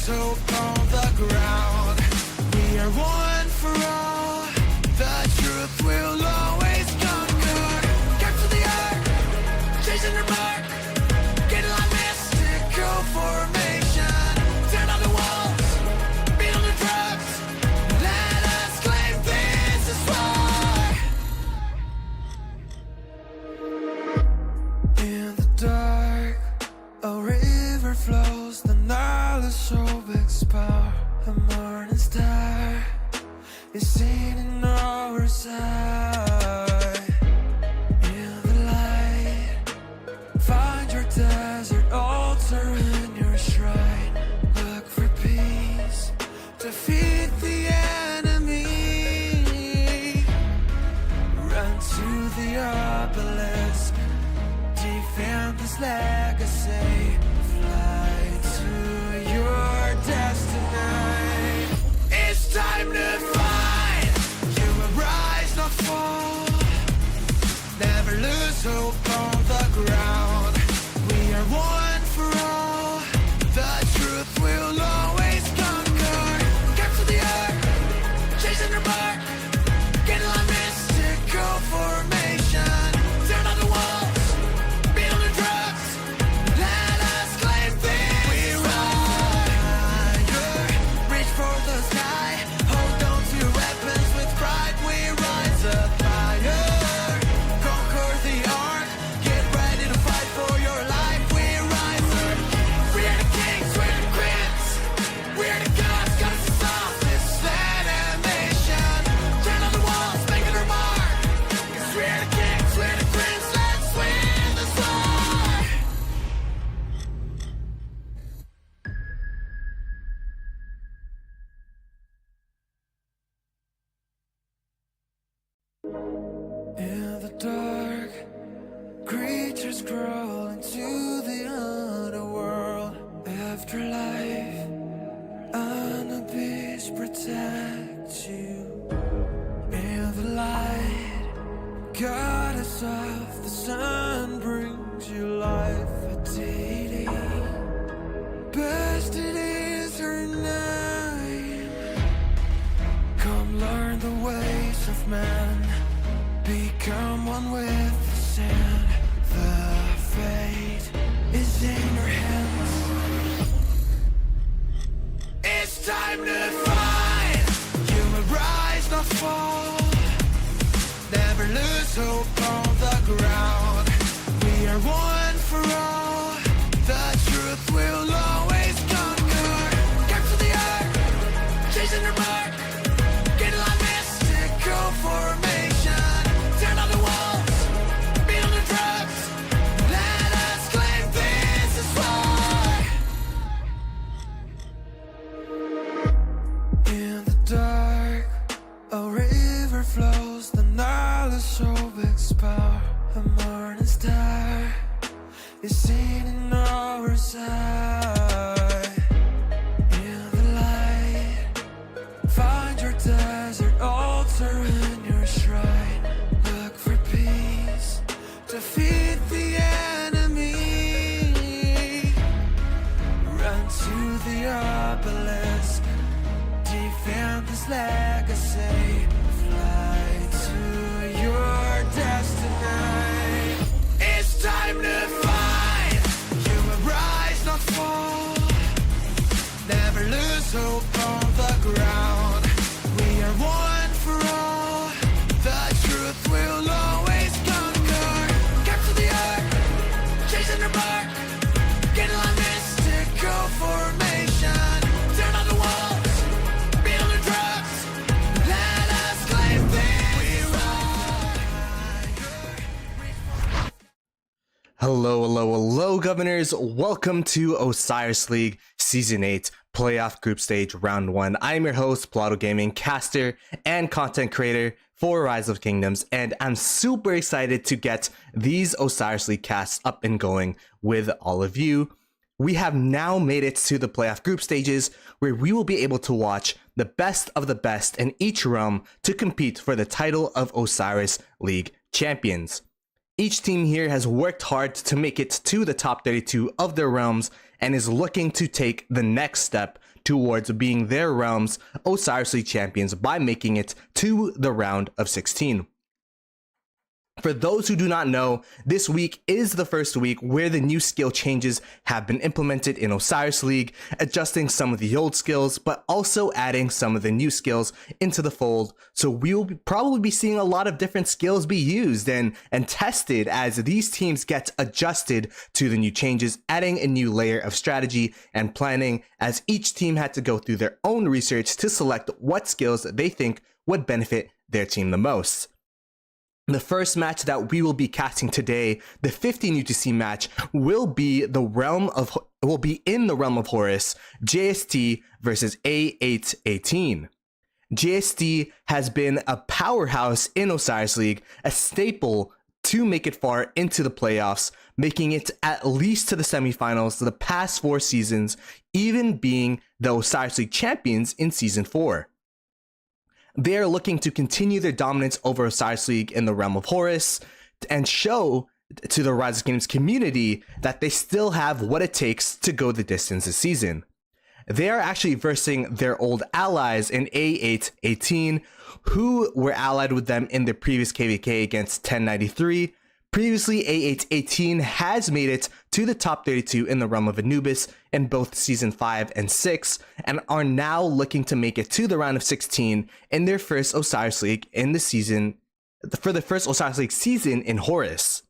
lose hope on the ground. We are one for all. The truth will always conquer. Capture the earth, chasing their mark. Get like mystical formation. Turn on the walls, beat on the drums. Let us claim this is war. In the dark, a river flows. The Nile is so power. The morning star is seen in our side. In the light, find your desert altar and your shrine. Look for peace, defeat the enemy. Run to the obelisk, defend this legacy. Fly to your destiny. It's time to fight. You will rise, not fall. Never lose hope on the ground. We are one for all. The truth will always conquer. Capture the earth, chasing their mark. Get like mystical formation. Turn on the walls, beat on the drums. Let us claim this. We rise, reach for the sky. Hold on to your weapons with pride. We rise up higher. Conquer the ark. Get ready to fight for your life. We rise up. We are the kings, we're the queens. We are the gods, goddesses of this animation. Turn on the walls, make it our mark. 'Cause we are the kings, we're the queens. Let's win this war. In the dark, creatures crawl into the underworld. Afterlife, an abyss protects you. In the light, goddess of the sun brings you life. A deity, best it is her name. Come learn the ways of man. Become one with the sand. The fate is in your hands. It's time to fight. You will rise, not fall. Never lose hope on the ground. We are one for all. The truth will always conquer. Capture the earth, chasing their mark. Get like mystical formation. Turn on the walls, beat on the drums. Let us claim this is war. In the dark, a river flows. The Nile is so power. The morning star is seen in our side. In the light, find your desert altar and your shrine. Look for peace, defeat the enemy. Run to the obelisk, defend this legacy. Fly to your destiny. It's time to fight. You will rise, not fall. Never lose hope on the ground. We are one for all. The truth will always conquer. Capture the earth, chasing their mark. Get like mystical formation. Turn on the walls, beat on the drums. Let us claim this. We rise. Hello, governors. Welcome to Osiris League Season 8 Playoff Group Stage Round 1. I am your host, Plato Gaming, caster and content creator for Rise of Kingdoms, and I'm super excited to get these Osiris League casts up and going with all of you. We have now made it to the playoff group stages, where we will be able to watch the best of the best in each realm to compete for the title of Osiris League champions. Each team here has worked hard to make it to the top 32 of their realms and is looking to take the next step towards being their realm's Osiris League champions by making it to the round of 16. For those who do not know, this week is the first week where the new skill changes have been implemented in Osiris League, adjusting some of the old skills, but also adding some of the new skills into the fold. So we will probably be seeing a lot of different skills be used and tested as these teams get adjusted to the new changes, adding a new layer of strategy and planning, as each team had to go through their own research to select what skills that they think would benefit their team the most. The first match that we will be casting today, the 15 UTC match, will be in the realm of Horus, JST versus A818. JST has been a powerhouse in Osiris League, a staple to make it far into the playoffs, making it at least to the semifinals the past 4 seasons, even being the Osiris League champions in season 4. They are looking to continue their dominance over Osiris League in the realm of Horus and show to the Rise of Kingdoms community that they still have what it takes to go the distance this season. They are actually versing their old allies in A818, who were allied with them in their previous KVK against 1093. Previously, A818 has made it to the top 32 in the realm of Anubis in both season 5 and 6, and are now looking to make it to the round of 16 in their first Osiris League in the season, for the first Osiris League season in Horus.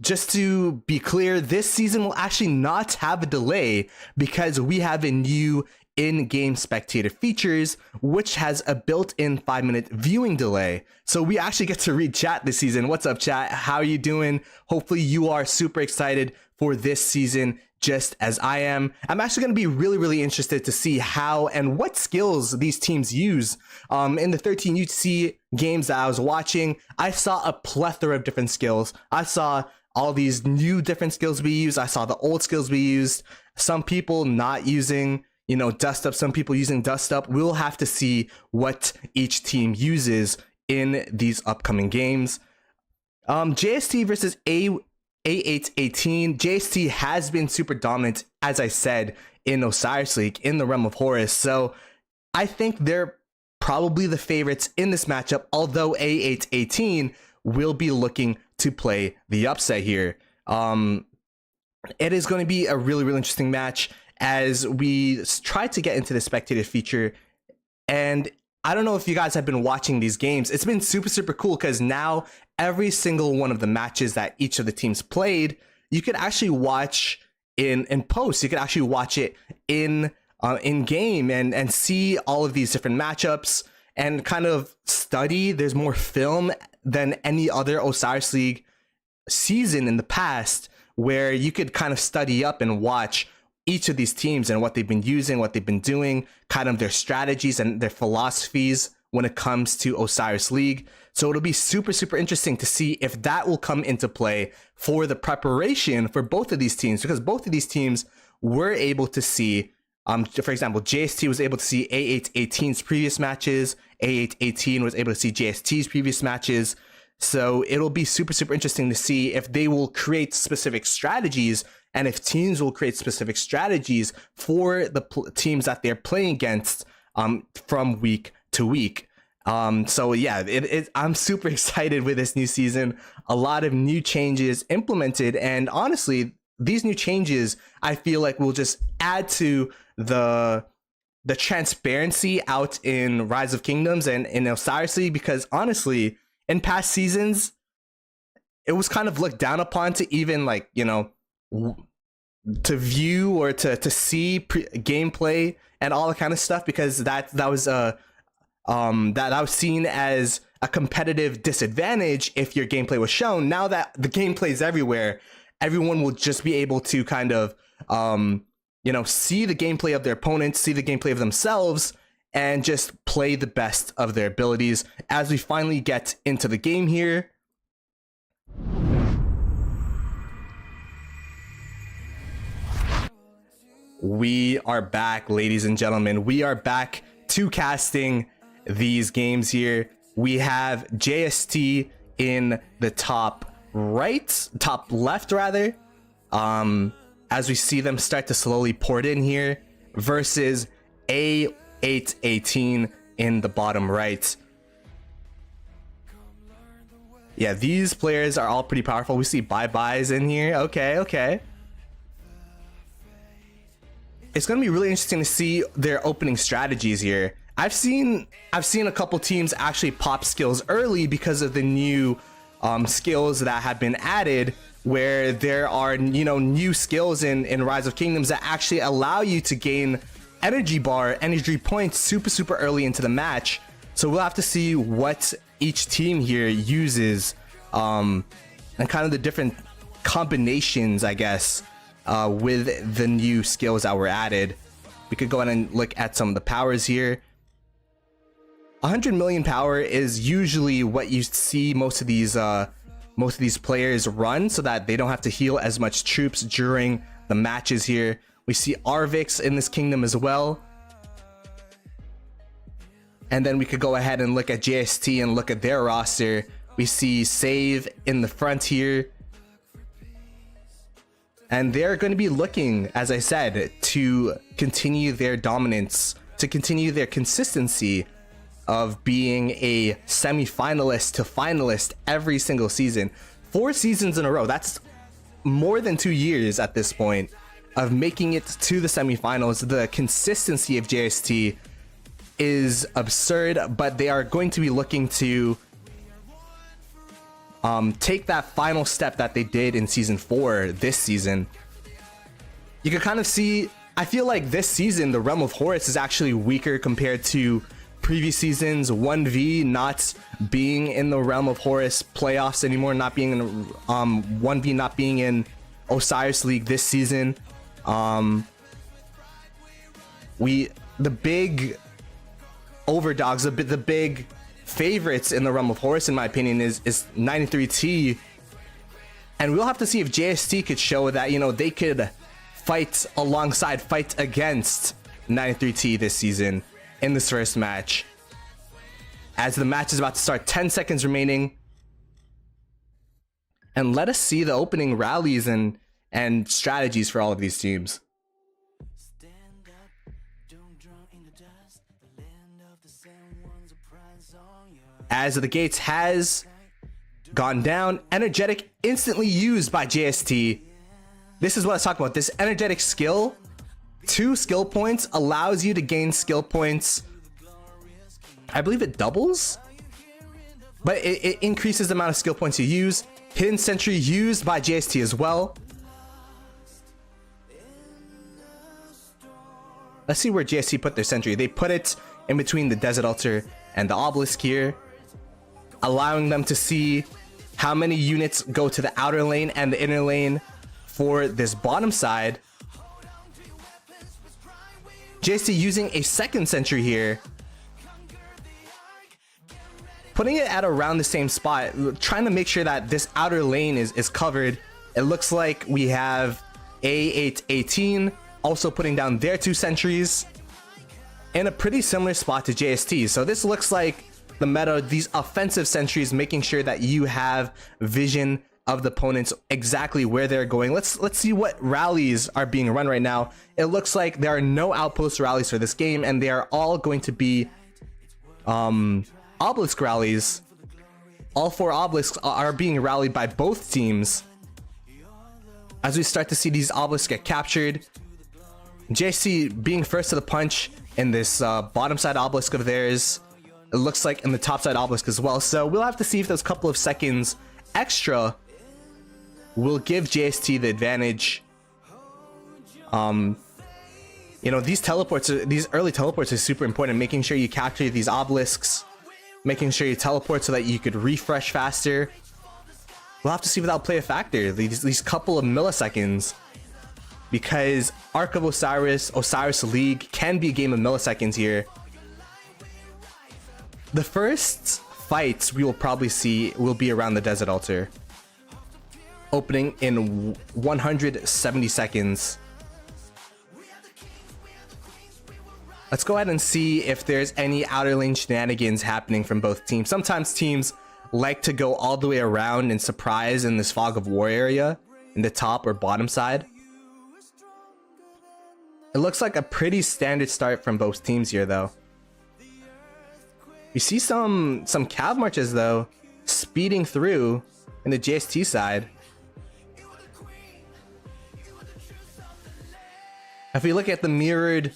Just to be clear, this season will actually not have a delay because we have a new in-game spectator features, which has a built-in 5-minute viewing delay. So we actually get to read chat this season. What's up, chat? How are you doing? Hopefully you are super excited for this season, just as I am. I'm actually going to be really interested to see how and what skills these teams use. In the 13 UTC games that I was watching, I saw a plethora of different skills. I saw all these new different skills be used. I saw the old skills be used. Some people not using, dust up, some people using dust up. We'll have to see what each team uses in these upcoming games. JST versus A818. JST has been super dominant, as I said, in Osiris League, in the realm of Horus. So I think they're probably the favorites in this matchup, although A818 will be looking to play the upset here. It is going to be a really interesting match as we try to get into the spectator feature. And I don't know if you guys have been watching these games. It's been super cool because now every single one of the matches that each of the teams played, you could actually watch in post. You could actually watch it in game and see all of these different matchups and kind of study. There's more film than any other Osiris League season in the past, where you could kind of study up and watch each of these teams and what they've been using, what they've been doing, kind of their strategies and their philosophies when it comes to Osiris League. So it'll be super interesting to see if that will come into play for the preparation for both of these teams, because both of these teams were able to see, for example, JST was able to see A818's previous matches, A818 was able to see JST's previous matches. So it'll be super interesting to see if they will create specific strategies and if teams will create specific strategies for the teams that they're playing against from week to week. So yeah, I'm super excited with this new season. A lot of new changes implemented, and honestly, these new changes I feel like will just add to the transparency out in Rise of Kingdoms and in Osiris League, because honestly, in past seasons, it was kind of looked down upon to even to view or to see gameplay and all that kind of stuff, because that was that was seen as a competitive disadvantage if your gameplay was shown. Now that the gameplay is everywhere, everyone will just be able to kind of see the gameplay of their opponents, see the gameplay of themselves, and just play the best of their abilities. As we finally get into the game here, we are back, ladies and gentlemen. We are back to casting these games here. We have JST in the top left rather, as we see them start to slowly port in here. versus A818 in the bottom right. Yeah, these players are all pretty powerful. We see bye-byes in here. Okay. It's gonna be really interesting to see their opening strategies here. I've seen a couple teams actually pop skills early because of the new skills that have been added, where there are, you know, new skills in Rise of Kingdoms that actually allow you to gain energy points super early into the match. So we'll have to see what each team here uses, and kind of the different combinations, I guess, with the new skills that were added. We could go ahead and look at some of the powers here. 100 million power is usually what you see most of these players run, so that they don't have to heal as much troops during the matches here. We see Arvix in this kingdom as well. And then we could go ahead and look at JST and look at their roster. We see Save in the front here. And they're going to be looking, as I said, to continue their dominance, to continue their consistency of being a semi-finalist to finalist every single season. 4 seasons in a row. That's more than 2 years at this point of making it to the semifinals. The consistency of JST is absurd, but they are going to be looking to take that final step that they did in season 4 this season. You can kind of see, I feel like this season the Realm of Horus is actually weaker compared to previous seasons. 1v not being in the Realm of Horus playoffs anymore, not being in 1v not being in Osiris League this season. The big overdogs, the big favorites in the Realm of Horus, in my opinion, is 93T, and we'll have to see if JST could show that, you know, they could fight against 93T this season in this first match. As the match is about to start, 10 seconds remaining, and let us see the opening rallies and strategies for all of these teams. As the gates has gone down, energetic instantly used by JST. This is what I was talking about. This energetic skill, 2 skill points, allows you to gain skill points. I believe it doubles, but it increases the amount of skill points you use. Hidden Sentry used by JST as well. Let's see where JST put their sentry. They put it in between the Desert Altar and the Obelisk here, allowing them to see how many units go to the outer lane and the inner lane for this bottom side. JST using a second sentry here, putting it at around the same spot, trying to make sure that this outer lane is covered. It looks like we have A818 also putting down their 2 sentries in a pretty similar spot to JST. So this looks like the meta, these offensive sentries, making sure that you have vision of the opponents, exactly where they're going. Let's see what rallies are being run right now. It looks like there are no outpost rallies for this game, and they are all going to be obelisk rallies. All 4 obelisks are being rallied by both teams. As we start to see these obelisks get captured, JST being first to the punch in this bottom side obelisk of theirs. It looks like in the top side obelisk as well. So we'll have to see if those couple of seconds extra will give JST the advantage. You know, these early teleports are super important, making sure you capture these obelisks, making sure you teleport so that you could refresh faster. We'll have to see if that'll play a factor, these couple of milliseconds, because Ark of Osiris League can be a game of milliseconds here. The first fights we will probably see will be around the Desert Altar, opening in 170 seconds. Let's go ahead and see if there's any outer lane shenanigans happening from both teams. Sometimes teams like to go all the way around and surprise in this Fog of War area in the top or bottom side. It looks like a pretty standard start from both teams here, though. You see some cav marches, though, speeding through in the JST side. If we look at the mirrored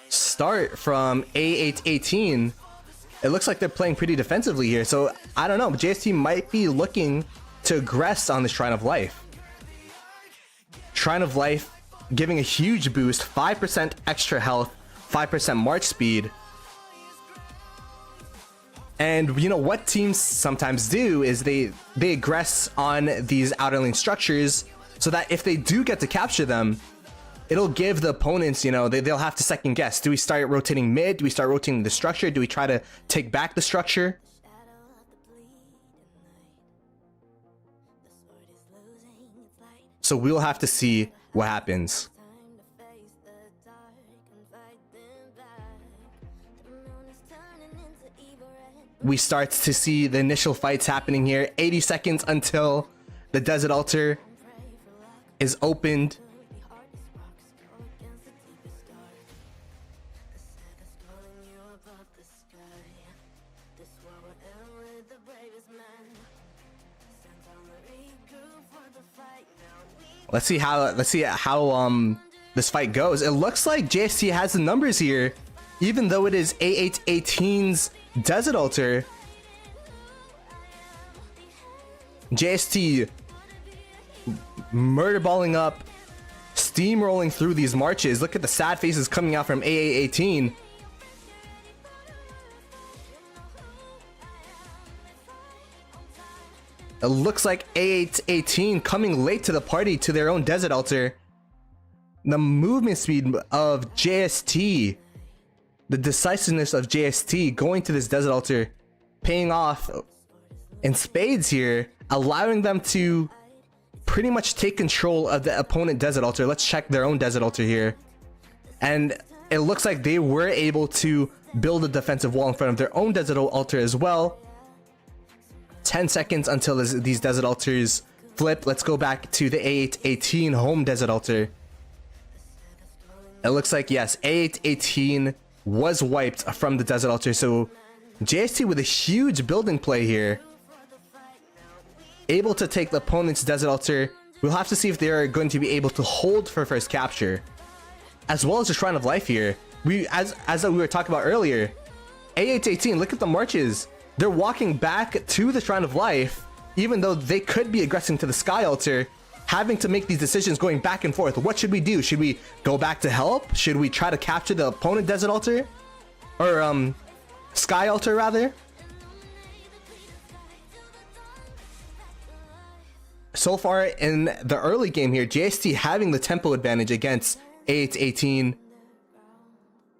start from A818, it looks like they're playing pretty defensively here. So I don't know, JST might be looking to aggress on the Shrine of Life. Shrine of Life giving a huge boost, 5% extra health, 5% march speed. And you know what teams sometimes do is they aggress on these outer lane structures so that if they do get to capture them, it'll give the opponents, you know, they'll have to second guess. Do we start rotating mid? Do we start rotating the structure? Do we try to take back the structure? So we'll have to see what happens. We start to see the initial fights happening here. 80 seconds until the Desert Altar is opened. Let's see how this fight goes. It looks like JST has the numbers here, even though it is A818's Desert Altar. JST murderballing up, steamrolling through these marches. Look at the sad faces coming out from A818. It looks like A818 coming late to the party to their own Desert Altar. The movement speed of JST, the decisiveness of JST going to this Desert Altar, paying off in spades here, allowing them to pretty much take control of the opponent Desert Altar. Let's check their own Desert Altar here. And it looks like they were able to build a defensive wall in front of their own Desert Altar as well. 10 seconds until these Desert Altars flip. Let's go back to the A818 home Desert Altar. It looks like, yes, A818 was wiped from the Desert Altar. So JST with a huge building play here, able to take the opponent's Desert Altar. We'll have to see if they are going to be able to hold for first capture, as well as the Shrine of Life here. As we were talking about earlier, A818, look at the marches. They're walking back to the Shrine of Life, even though they could be aggressing to the Sky Altar, having to make these decisions going back and forth. What should we do? Should we go back to help? Should we try to capture the opponent Desert Altar? Or Sky Altar rather? So far in the early game here, JST having the tempo advantage against A818.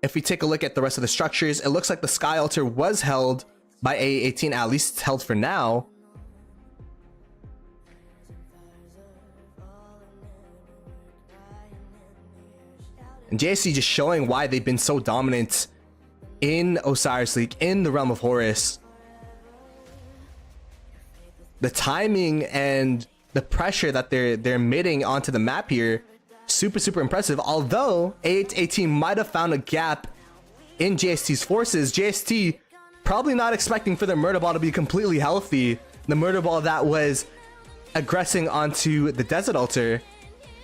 If we take a look at the rest of the structures, it looks like the Sky Altar was held by A818, at least it's held for now. And JST just showing why they've been so dominant in Osiris League, in the Realm of Horus. The timing and the pressure that they're emitting onto the map here, super impressive. Although A818 might have found a gap in JST's forces, JST probably not expecting for the murder ball to be completely healthy. The murder ball that was aggressing onto the Desert Altar,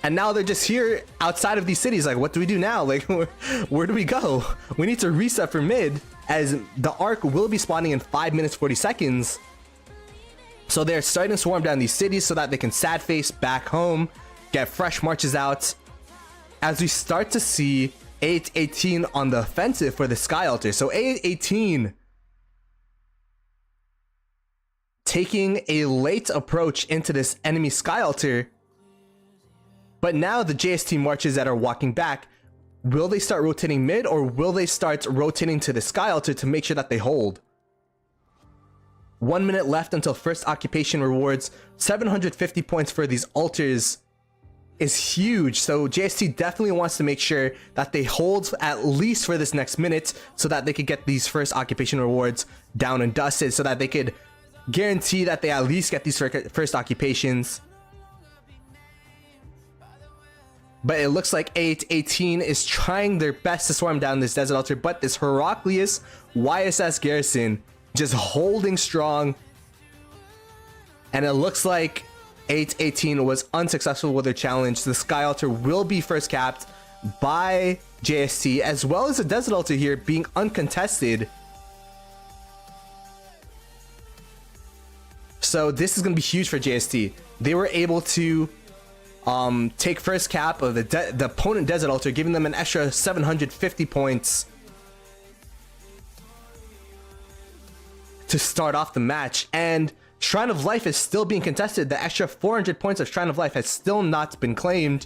and now they're just here outside of these cities. Like, what do we do now? Like, where do we go? We need to reset for mid, as the arc will be spawning in 5 minutes 40 seconds. So they're starting to swarm down these cities so that they can sad face back home, get fresh marches out, as we start to see A818 on the offensive for the Sky Altar. So A818 taking a late approach into this enemy Sky Altar. But now the JST marches that are walking back, will they start rotating mid, or will they start rotating to the Sky Altar to make sure that they hold? 1 minute left until first occupation rewards. 750 points for these altars is huge. So JST definitely wants to make sure that they hold at least for this next minute, so that they could get these first occupation rewards down and dusted, so that they could guarantee that they at least get these first occupations. But it looks like A818 is trying their best to swarm down this Desert Altar, but this Heraclius YSS Garrison just holding strong. And it looks like A818 was unsuccessful with their challenge. The Sky Altar will be first capped by JST, as well as the Desert Altar here being uncontested. So this is going to be huge for JST. They were able to take first cap of the opponent Desert Altar, giving them an extra 750 points to start off the match. And Shrine of Life is still being contested. The extra 400 points of Shrine of Life has still not been claimed,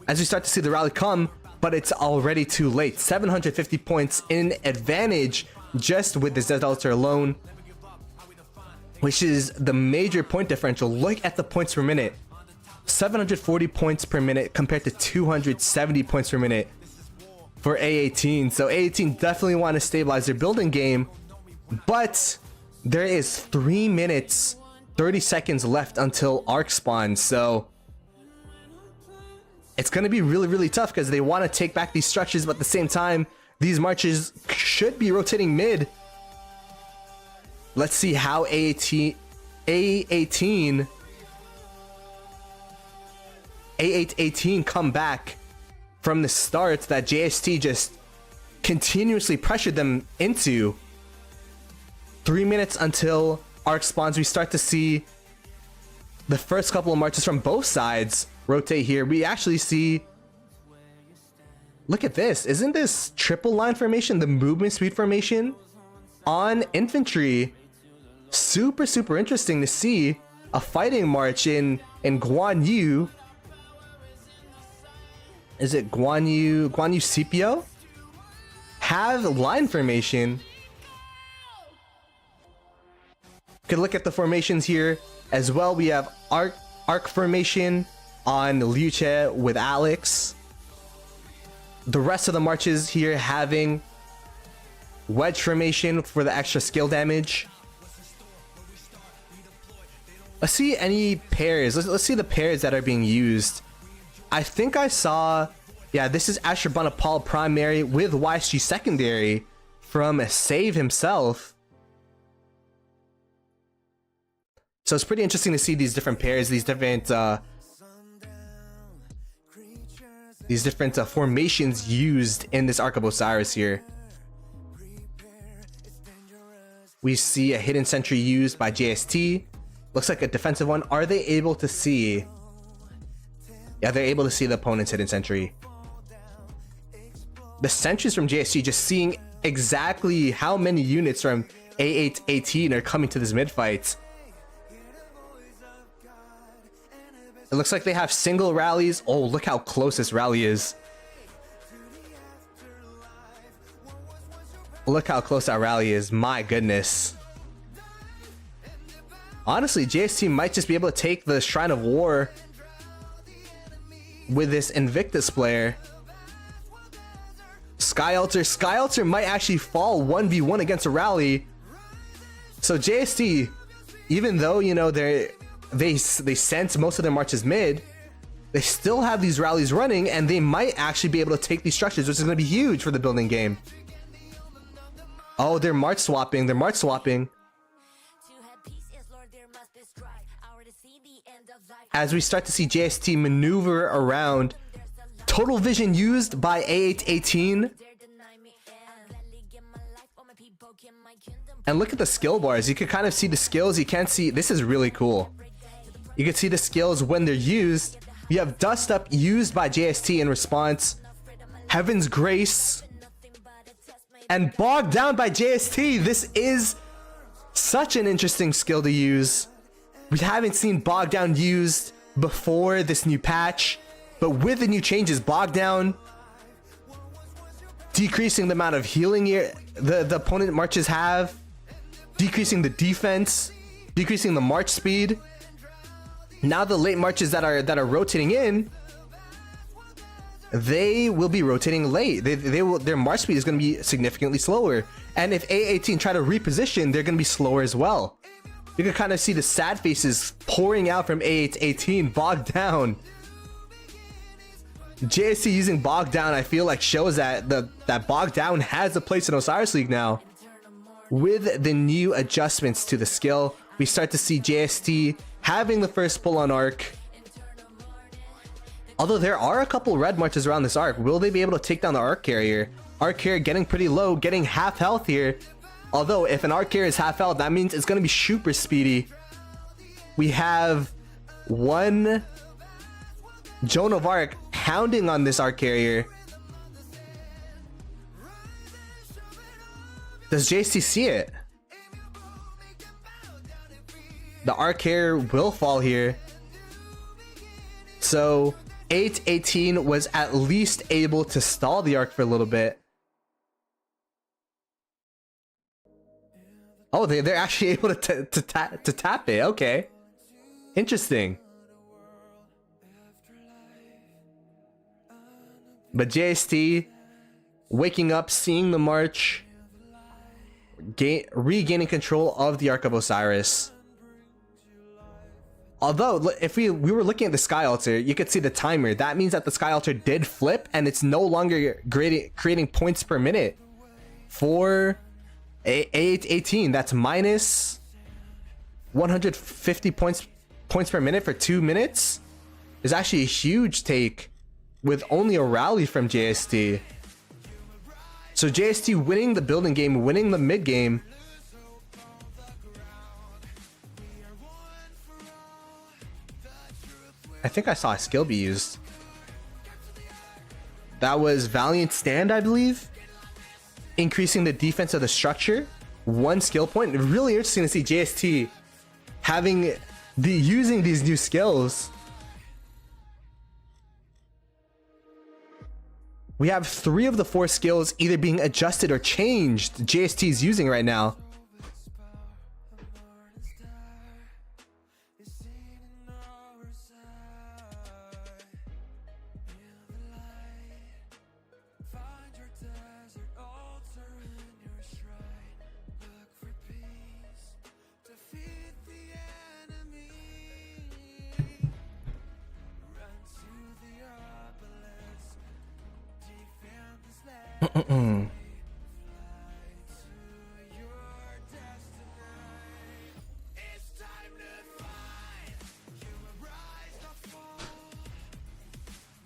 as we start to see the rally come, but it's already too late. 750 points in advantage just with this Desert Altar alone, which is the major point differential. Look at the points per minute. 740 points per minute compared to 270 points per minute for A18. So A18 definitely want to stabilize their building game, but there is 3 minutes 30 seconds left until arc spawns. So it's going to be really tough, because they want to take back these structures, but at the same time these marches should be rotating mid. Let's see how A818 come back from the start that JST just continuously pressured them into. 3 minutes until arc spawns. We start to see the first couple of marches from both sides rotate here. We actually see, look at this, isn't this triple line formation, the movement speed formation on infantry? Super interesting to see a fighting march in Guan Yu. Is it Guan Yu Scipio? Have line formation. Could look at the formations here as well. We have arc formation on Liu Che with Alex. The rest of the marches here having wedge formation for the extra skill damage. Let's see any pairs. Let's see the pairs that are being used. I think I saw, yeah, this is Ashurbanipal Paul primary with YSG secondary from Save himself. So it's pretty interesting to see these different pairs, these different formations used in this Arc of Osiris here. We see a hidden sentry used by JST. Looks like a defensive one. Are they able to see? Yeah, they're able to see the opponent's hidden sentry. The sentries from JST just seeing exactly how many units from A818 are coming to this mid fight. It looks like they have single rallies. Oh, look how close this rally is. Look how close that rally is. My goodness. Honestly, JST might just be able to take the Shrine of War with this Invictus player. Sky Altar might actually fall 1v1 against a rally. So JST, even though, you know, they sense most of their marches mid, they still have these rallies running, and they might actually be able to take these structures, which is going to be huge for the building game. Oh, they're march swapping. As we start to see JST maneuver around. Total vision used by A818. And look at the skill bars. You can kind of see the skills. You can't see. This is really cool. You can see the skills when they're used. You have Dust Up used by JST in response. Heaven's Grace. And Bogged Down by JST. This is such an interesting skill to use. We haven't seen Bogged Down used before this new patch. But with the new changes, Bogged Down, decreasing the amount of healing the opponent marches have, decreasing the defense, decreasing the march speed. Now the late marches that are rotating in, they will be rotating late. Their march speed is going to be significantly slower. And if A18 try to reposition, they're going to be slower as well. You can kind of see the sad faces pouring out from A818, Bogged Down. JST using Bog Down, I feel like shows that that Bog Down has a place in Osiris League now. With the new adjustments to the skill, we start to see JST having the first pull on arc. Although there are a couple red marches around this arc, will they be able to take down the arc carrier? Arc carrier getting pretty low, getting half health here. Although if an arc carrier is half health, that means it's going to be super speedy. We have one Joan of Arc hounding on this arc carrier. Does JST see it? The arc carrier will fall here. So A818 was at least able to stall the arc for a little bit. Oh, they're actually able to tap it. Okay. Interesting. But JST waking up, seeing the march, regaining control of the Arc of Osiris. Although, if we were looking at the Sky Altar, you could see the timer. That means that the Sky Altar did flip, and it's no longer creating points per minute for A818. That's minus 150 points per minute for 2 minutes. Is actually a huge take with only a rally from JST. So JST winning the building game, winning the mid game. I think I saw a skill be used. That was Valiant Stand, I believe. Increasing the defense of the structure. 1 skill point. Really interesting to see JST using these new skills. We have 3 of the 4 skills either being adjusted or changed JST is using right now.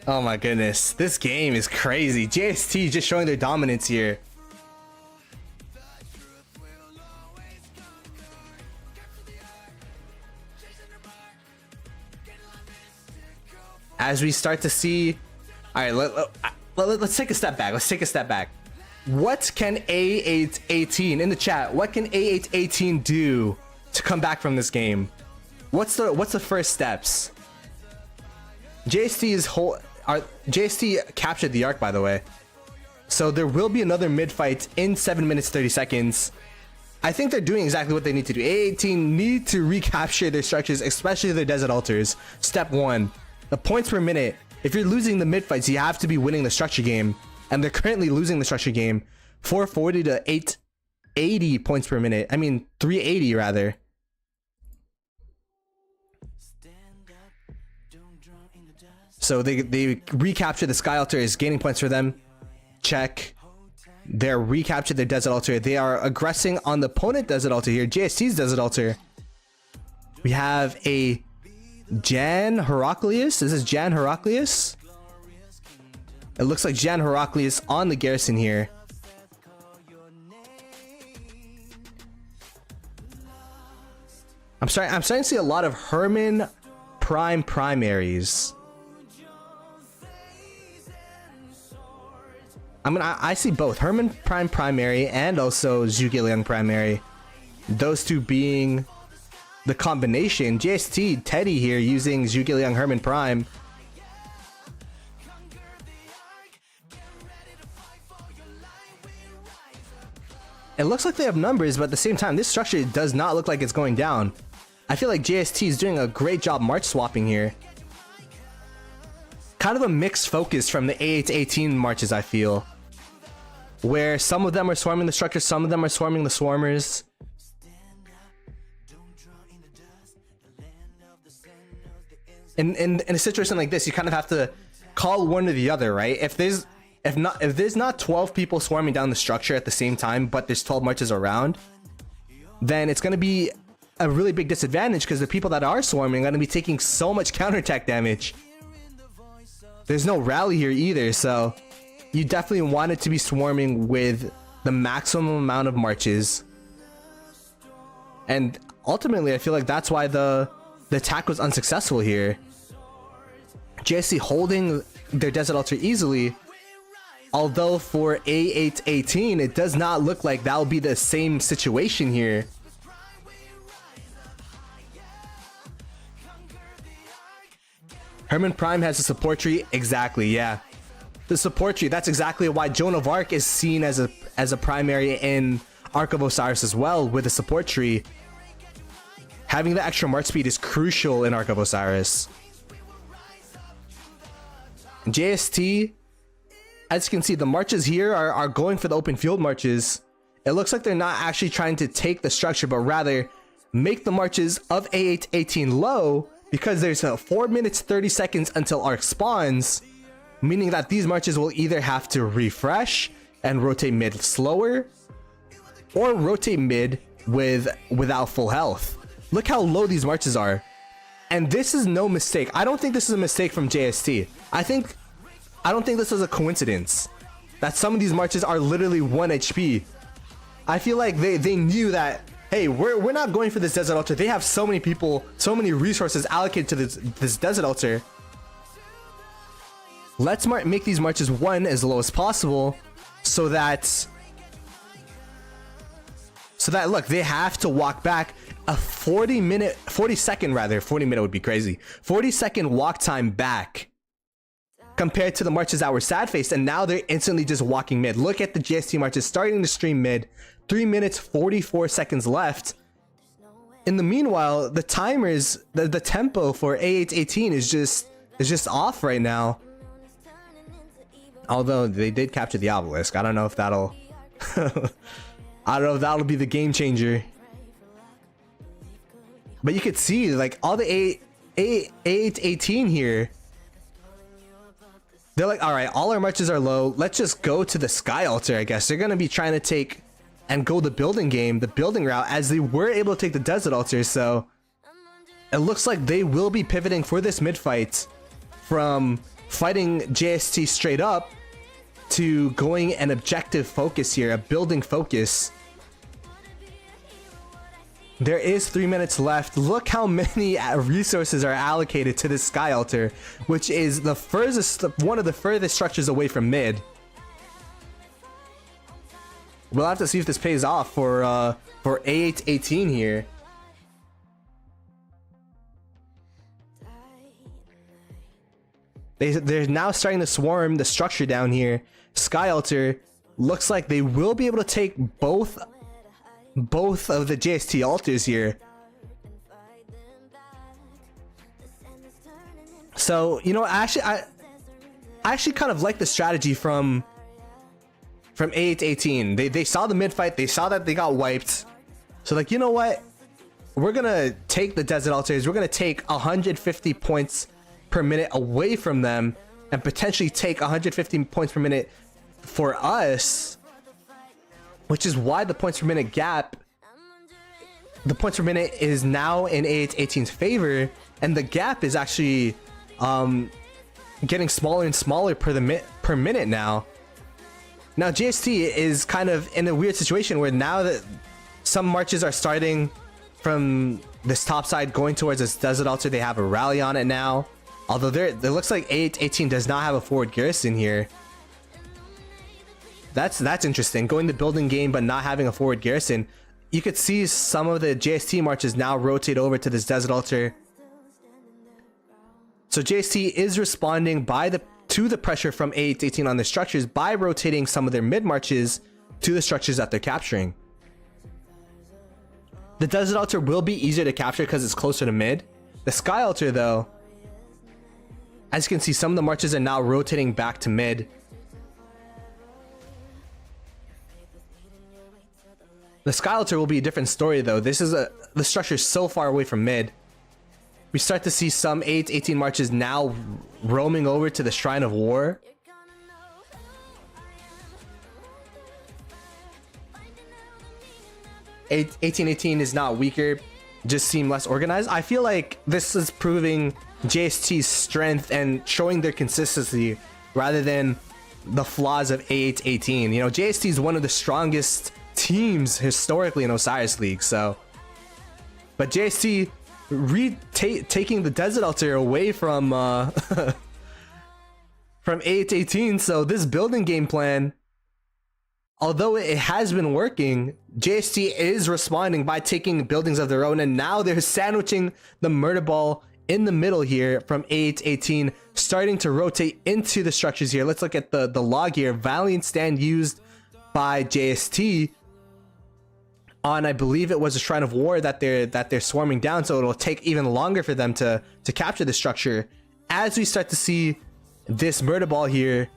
Oh my goodness, this game is crazy. JST just showing their dominance here. As we start to see, all right, let's take a step back. Let's take a step back. What can A818 in the chat? What can A818 do to come back from this game? What's the first steps? JST captured the arc, by the way, so there will be another mid fight in 7 minutes 30 seconds. I think they're doing exactly what they need to do. A18 need to recapture their structures, especially their desert altars. Step 1, the points per minute. If you're losing the mid fights, you have to be winning the structure game, and they're currently losing the structure game. 440 to 880 points per minute. I mean 380 rather. So they recapture the Sky Altar, is gaining points for them. Check. They're recaptured their Desert Altar. They are aggressing on the opponent Desert Altar here. JST's Desert Altar. We have a Jan Heraclius. This is Jan Heraclius. It looks like Jan Heraclius on the garrison here. I'm starting to see a lot of Herman Prime primaries. I see both Herman Prime primary and also Zhuge Liang primary. Those two being the combination. JST Teddy here using Zhuge Liang Herman Prime. It looks like they have numbers, but at the same time, this structure does not look like it's going down. I feel like JST is doing a great job march swapping here. Kind of a mixed focus from the A818 marches, I feel. Where some of them are swarming the structure, some of them are swarming the swarmers. In a situation like this, you kind of have to call one or the other, right? If there's not 12 people swarming down the structure at the same time, but there's 12 marches around, then it's going to be a really big disadvantage because the people that are swarming are going to be taking so much counterattack damage. There's no rally here either, so you definitely want it to be swarming with the maximum amount of marches. And ultimately, I feel like that's why the attack was unsuccessful here. JST holding their Desert Altar easily, although for A818, it does not look like that'll be the same situation here. Herman Prime has a support tree. Exactly, yeah. The support tree, that's exactly why Joan of Arc is seen as a primary in Arc of Osiris as well, with a support tree. Having the extra march speed is crucial in Arc of Osiris. JST, as you can see, the marches here are going for the open field marches. It looks like they're not actually trying to take the structure, but rather make the marches of A818 low, because there's 4 minutes 30 seconds until Arc spawns, meaning that these marches will either have to refresh and rotate mid slower, or rotate mid without full health. Look how low these marches are. And this is no mistake. I don't think this is a mistake from JST. I don't think this was a coincidence that some of these marches are literally 1 HP. I feel like they knew that, hey, we're not going for this Desert Altar. They have so many people, so many resources allocated to this Desert Altar. Let's make these marches 1 as low as possible, so that look, they have to walk back a 40 minute would be crazy, 40-second walk time back compared to the marches that were sad faced, and now they're instantly just walking mid. Look at the JST marches starting to stream mid, 3 minutes 44 seconds left. In the meanwhile, the timers, the tempo for A818 is just off right now. Although they did capture the obelisk, I don't know if that'll I don't know if that'll be the game changer. But you could see, like, all the A818 here, they're like, all right, all our marches are low. Let's just go to the Sky Altar, I guess. They're going to be trying to take and go the building game, the building route, as they were able to take the Desert Altar. So it looks like they will be pivoting for this mid fight from fighting JST straight up to going an objective focus here, a building focus. There is 3 minutes left. Look how many resources are allocated to this Sky Altar, which is the furthest, one of the furthest structures away from mid. We'll have to see if this pays off for A818 here. They're now starting to swarm the structure down here. Sky Altar looks like they will be able to take both of the JST altars here. So, you know, I actually kind of like the strategy from A818. They saw the mid fight, they saw that they got wiped. So, like, you know what? We're gonna take the Desert Altars, we're gonna take 150 points per minute away from them, and potentially take 150 points per minute for us, which is why the points per minute gap, the points per minute is now in A818's favor, and the gap is actually getting smaller and smaller per minute now. Now JST is kind of in a weird situation where now that some marches are starting from this top side going towards this Desert Altar, they have a rally on it now. Although it looks like A818 does not have a forward garrison here. That's interesting. Going the building game but not having a forward garrison. You could see some of the JST marches now rotate over to this Desert Altar. So JST is responding to the pressure from A818 on the structures by rotating some of their mid marches to the structures that they're capturing. The Desert Altar will be easier to capture because it's closer to mid. The Sky Altar, though, as you can see, some of the marches are now rotating back to mid. The Sky Altar will be a different story, though. The structure is so far away from mid. We start to see some A818 marches now roaming over to the Shrine of War. A1818 is not weaker, just seem less organized. I feel like this is proving JST's strength and showing their consistency rather than the flaws of A818. You know, JST is one of the strongest teams historically in Osiris League, so. But JST taking the Desert Altar away from from A818, so this building game plan, although it has been working, JST is responding by taking buildings of their own, and now they're sandwiching the murder ball in the middle here from A818, starting to rotate into the structures here. Let's look at the log here. Valiant stand used by JST on, I believe it was a Shrine of War that they're swarming down, so it'll take even longer for them to capture the structure. As we start to see this murder ball here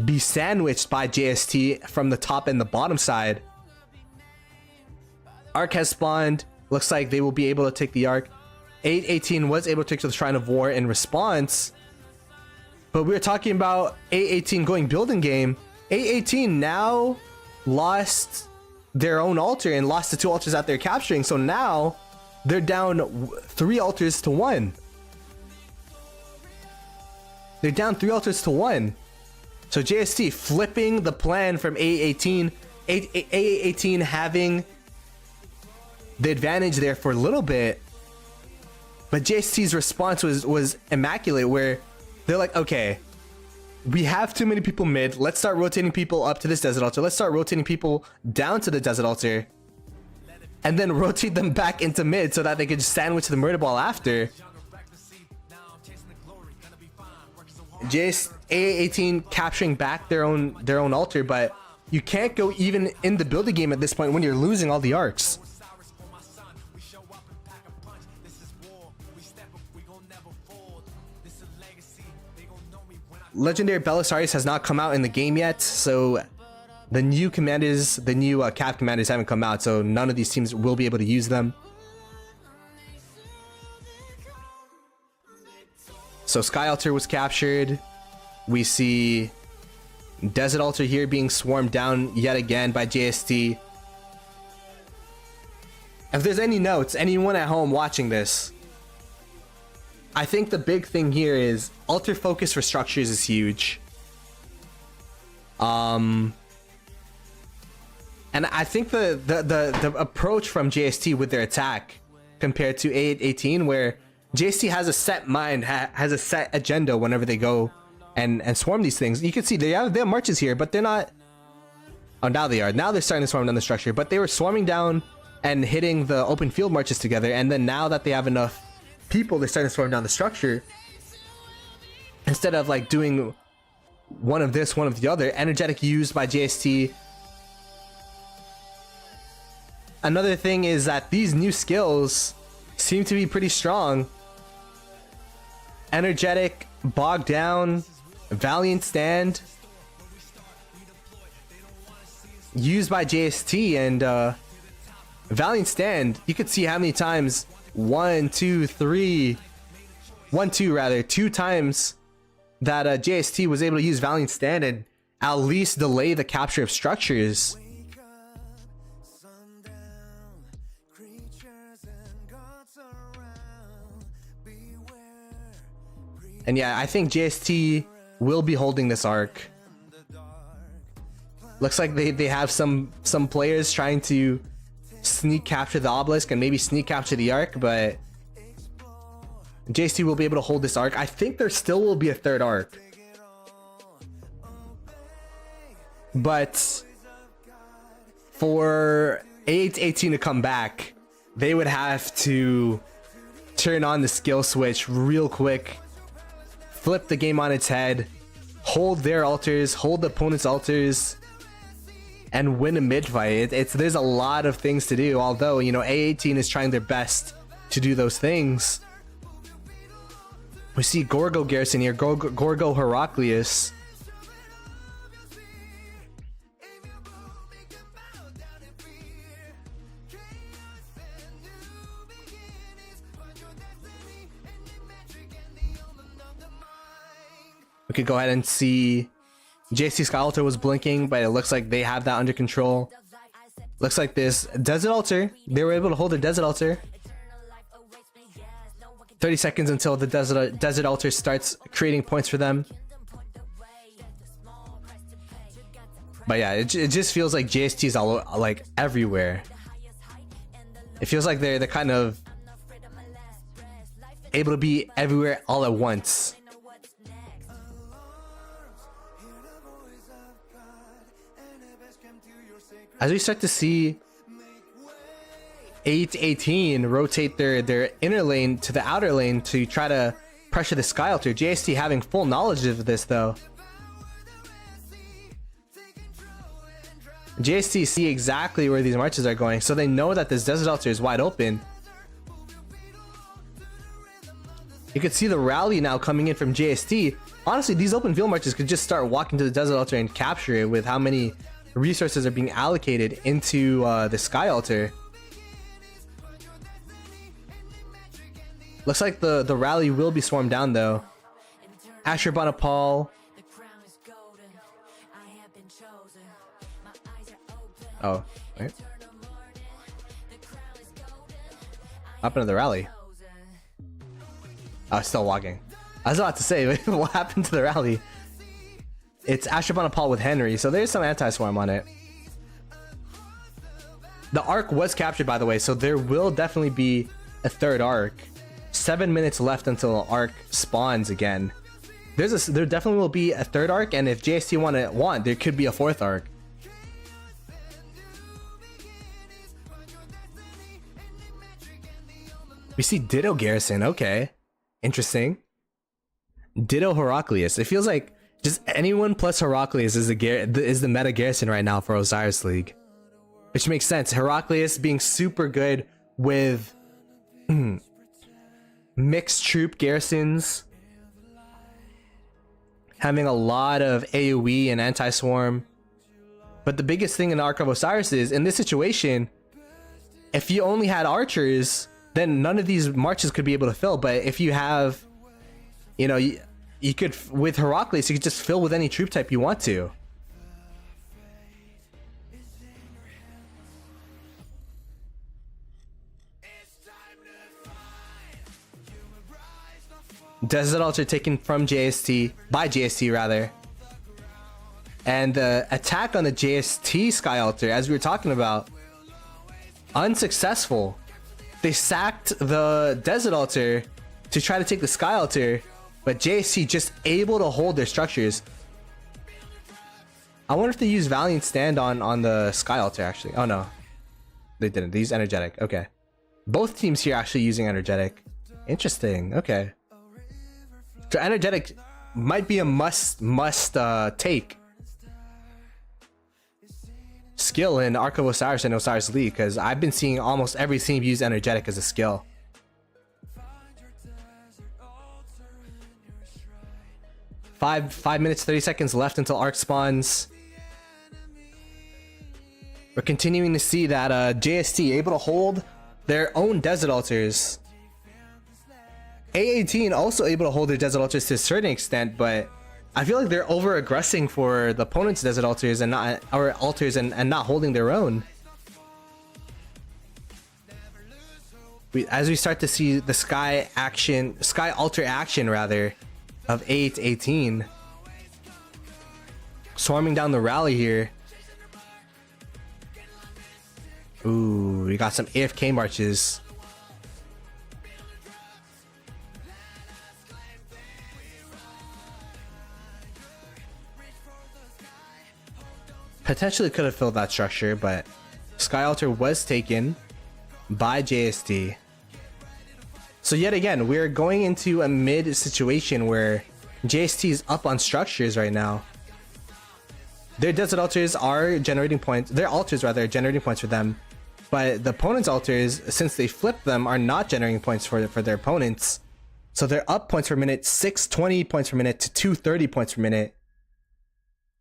be sandwiched by JST from the top and the bottom side. Arc has spawned. Looks like they will be able to take the Arc. A818 was able to take to the Shrine of War in response. But we were talking about A818 going building game. A18 now lost their own altar and lost the 2 altars that they're capturing. So now they're down 3 altars to 1. They're down 3 altars to 1. So JST flipping the plan from A18. A18 having the advantage there for a little bit. But JST's response was immaculate, where they're like, okay, we have too many people mid. Let's start rotating people up to this Desert Altar. Let's start rotating people down to the Desert Altar. And then rotate them back into mid so that they could just sandwich the murder ball after. A18 capturing back their own altar, but you can't go even in the building game at this point when you're losing all the arcs. Legendary Belisarius has not come out in the game yet, so the new commanders, the new cap commanders haven't come out, so none of these teams will be able to use them. So Sky Altar was captured. We see Desert Altar here being swarmed down yet again by JST. If there's any notes, anyone at home watching this, I think the big thing here is altar focus for structures is huge. And I think the approach from JST with their attack compared to A818, where JST has a set mind, has a set agenda whenever they go and swarm these things. You can see they have marches here, but they're not. Oh, now they are. Now they're starting to swarm down the structure, but they were swarming down and hitting the open field marches together. And then now that they have enough people, they're starting to swarm down the structure. Instead of like doing one of this, one of the other. Energetic used by JST. Another thing is that these new skills seem to be pretty strong. Energetic, Bog Down, Valiant Stand, used by JST, and Valiant Stand, you could see how many times, 2 times that JST was able to use Valiant Stand and at least delay the capture of structures. And yeah, I think JST will be holding this arc. Looks like they have some players trying to sneak capture the obelisk and maybe sneak capture the arc, but JST will be able to hold this arc. I think there still will be a third arc, but for A818 to come back, they would have to turn on the skill switch real quick, flip the game on its head, hold their altars, hold the opponent's altars, and win a mid fight. There's a lot of things to do, although, you know, A18 is trying their best to do those things. We see Gorgo Garrison here, Gorgo Heraclius. could go ahead and see JST Sky Altar was blinking, but it looks like they have that under control. Looks like this Desert Altar, they were able to hold their Desert Altar. 30 seconds until the Desert Altar starts creating points for them. But yeah, it just feels like JST is all like everywhere. It feels like they're kind of able to be everywhere all at once. As we start to see A818 rotate their inner lane to the outer lane to try to pressure the Sky Altar. JST having full knowledge of this though. JST see exactly where these marches are going, so they know that this Desert Altar is wide open. You can see the rally now coming in from JST. Honestly, these open field marches could just start walking to the Desert Altar and capture it with how many resources are being allocated into the Sky Altar. Looks like the rally will be swarmed down though. Ashurbanipal. Oh, wait. Up into the rally. I was still walking. I was about to say, what happened to the rally? It's Ashurbanipal with Henry, so there's some anti-swarm on it. The arc was captured, by the way, so there will definitely be a third arc. 7 minutes left until arc spawns again. There definitely will be a third arc, and if JST want, there could be a fourth arc. We see Ditto Garrison. Okay, interesting. Ditto Heraclius. It feels like just anyone plus Heraclius is the meta Garrison right now for Osiris League, which makes sense. Heraclius being super good with mixed troop garrisons, having a lot of AoE and anti-swarm. But the biggest thing in the Arc of Osiris is, in this situation, if you only had archers, then none of these marches could be able to fill. But if you have, you know, you could, with Heraclius, you could just fill with any troop type you want to. Desert Altar taken from JST, by JST rather. And the attack on the JST Sky Altar, as we were talking about, unsuccessful. They sacked the Desert Altar to try to take the Sky Altar, but JST just able to hold their structures. I wonder if they use Valiant Stand on the Sky Altar actually. Oh no, they didn't. They used Energetic. Okay, both teams here actually using Energetic. Interesting. Okay, so Energetic might be a must take skill in Arc of Osiris and Osiris League, because I've been seeing almost every team use Energetic as a skill. Five minutes 30 seconds left until Arc spawns. We're continuing to see that JST able to hold their own Desert Altars. A18 also able to hold their Desert Altars to a certain extent, but I feel like they're over aggressing for the opponent's Desert Altars and not our altars and not holding their own. As we start to see the Sky Altar action rather of A818 swarming down the rally here. Ooh, we got some AFK marches. Potentially could have filled that structure, but Sky Altar was taken by JST. So yet again, we're going into a mid situation where JST is up on structures right now. Their Desert Altars are generating points. Their altars rather are generating points for them, but the opponent's altars, since they flipped them, are not generating points for their opponents. So they're up points per minute, 620 points per minute to 230 points per minute.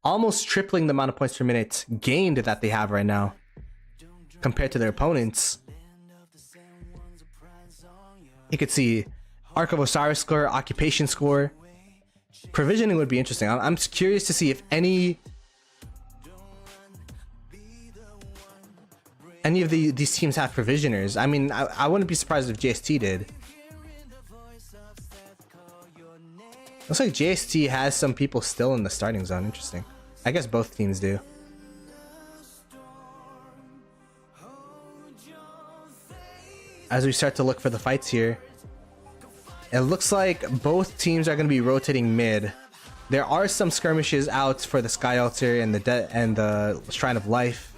Almost tripling the amount of points per minute gained that they have right now compared to their opponents. You could see Arc of Osiris score, Occupation score. provisioning would be interesting. I'm curious to see if any of these teams have provisioners. I mean, I wouldn't be surprised if JST did. Looks like JST has some people still in the starting zone. Interesting. I guess both teams do. As we start to look for the fights here, it looks like both teams are going to be rotating mid. There are some skirmishes out for the Sky Altar and the Shrine of Life.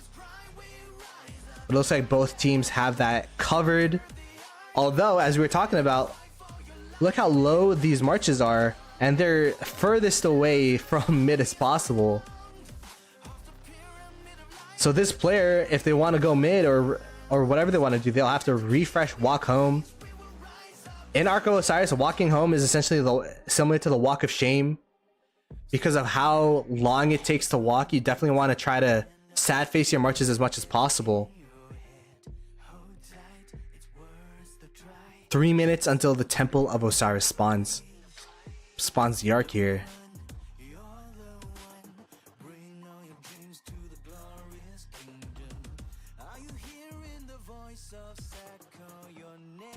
It looks like both teams have that covered. Although, as we were talking about, look how low these marches are, and they're furthest away from mid as possible. So this player, if they want to go mid or whatever they want to do, they'll have to refresh, walk home. In Arco Osiris, walking home is essentially similar to the walk of shame. Because of how long it takes to walk, you definitely want to try to sad face your marches as much as possible. 3 minutes until the Temple of Osiris spawns the arc here.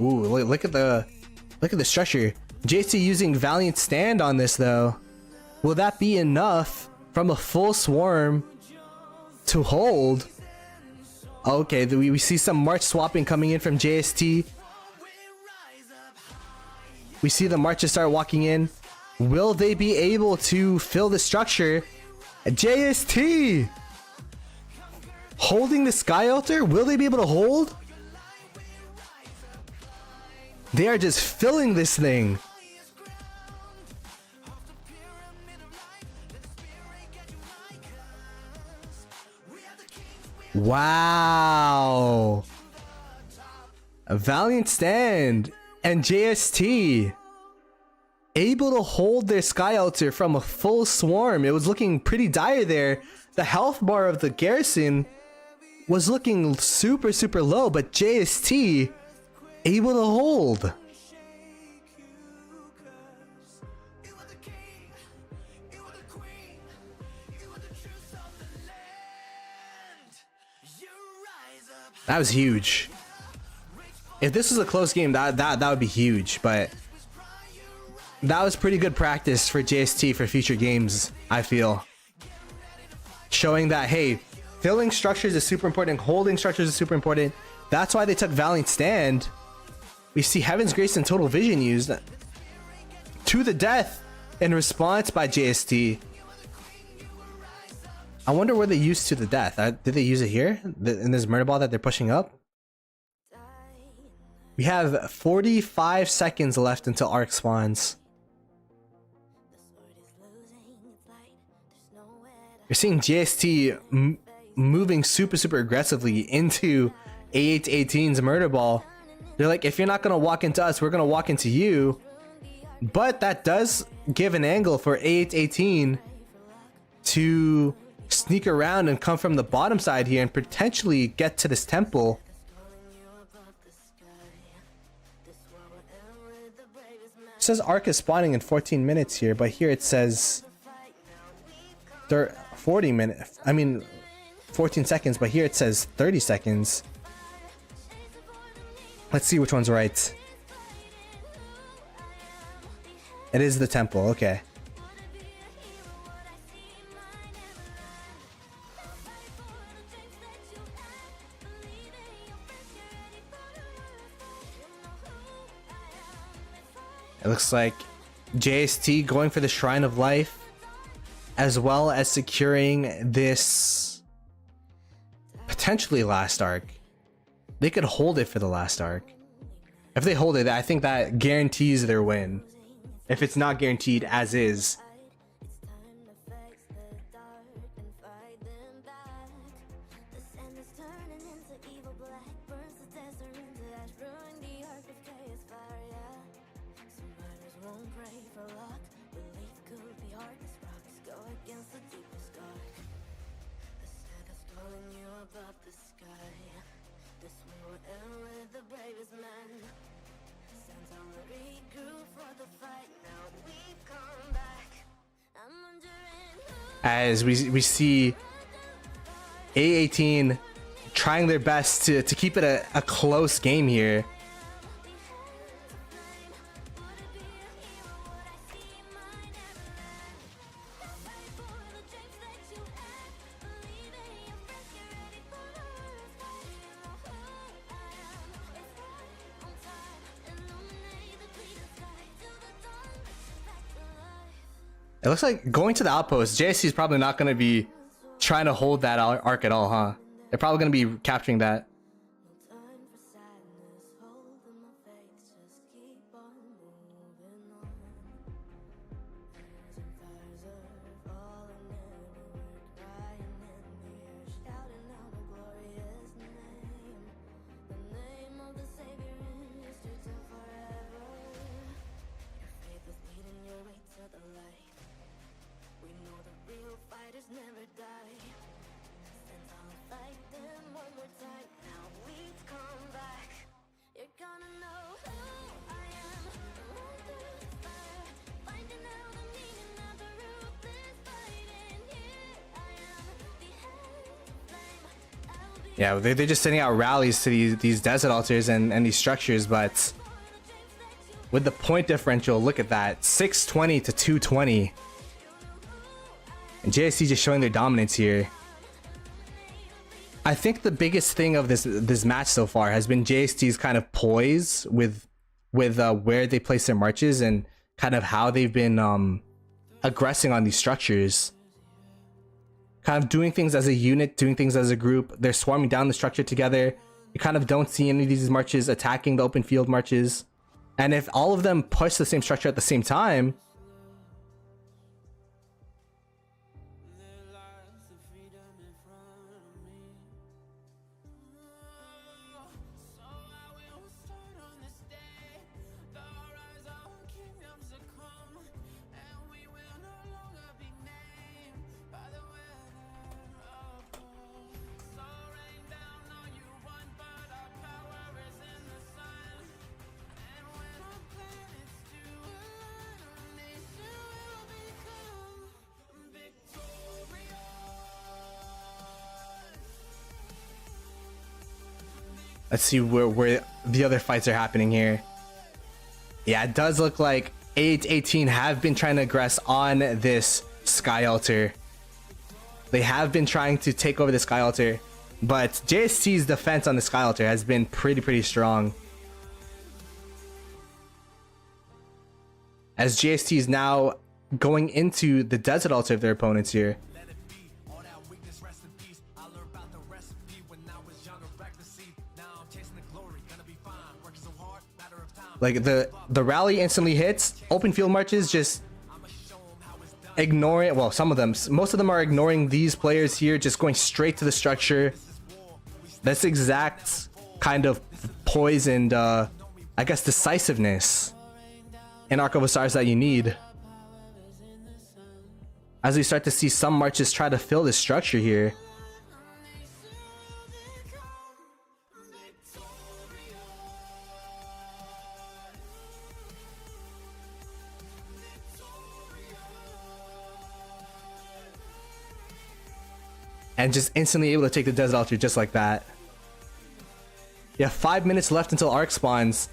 Ooh, look at the structure. JST using Valiant Stand on this though. Will that be enough from a full swarm to hold? Okay, we see some march swapping coming in from JST. We see the marches start walking in. Will they be able to fill the structure? JST holding the Sky Altar. Will they be able to hold? They are just filling this thing. Wow. A Valiant Stand and JST able to hold their Sky Altar from a full swarm. It was looking pretty dire there. The health bar of the garrison was looking super low, but JST able to hold. That was huge. If this was a close game, that would be huge, but that was pretty good practice for JST for future games, I feel. Showing that, hey, filling structures is super important, holding structures is super important. That's why they took Valiant Stand. We see Heaven's Grace and Total Vision used to the death in response by JST. I wonder where they used to the death. Did they use it here? In this murder ball that they're pushing up? We have 45 seconds left until Arc spawns. You're seeing JST moving super aggressively into A818's murder ball. They're like, if you're not gonna walk into us, we're gonna walk into you. But that does give an angle for A818 to sneak around and come from the bottom side here and potentially get to this temple. It says Arc is spawning in 14 minutes here, but here it says 40 minutes. I mean 14 seconds, but here it says 30 seconds. Let's see which one's right. It is the temple, okay. It looks like JST going for the Shrine of Life, as well as securing this potentially last arc. They could hold it for the last arc. If they hold it, I think that guarantees their win. If it's not guaranteed as is. as we see A18 trying their best to keep it a close game here. It looks like going to the outpost, JST is probably not going to be trying to hold that arc at all, huh? They're probably going to be capturing that. Yeah, they're just sending out rallies to these desert altars and these structures, but with the point differential, look at that, 620 to 220. And JST just showing their dominance here. I think the biggest thing of this match so far has been JST's kind of poise with where they place their marches and kind of how they've been aggressing on these structures. Kind of doing things as a unit, doing things as a group. They're swarming down the structure together. You kind of don't see any of these marches attacking the open field marches. And if all of them push the same structure at the same time, let's see where the other fights are happening here. Yeah, it does look like A818 have been trying to aggress on this Sky Altar. They have been trying to take over the Sky Altar, but JST's defense on the Sky Altar has been pretty strong. As JST is now going into the Desert Altar of their opponents here. Like the rally instantly hits, open field marches just ignoring, well, some of them, most of them are ignoring these players here, just going straight to the structure. That's the exact kind of poise and I guess decisiveness in Arc of Osiris that you need. As we start to see some marches try to fill this structure here. And just instantly able to take the Desert Altar just like that. Yeah, 5 minutes left until Arc spawns.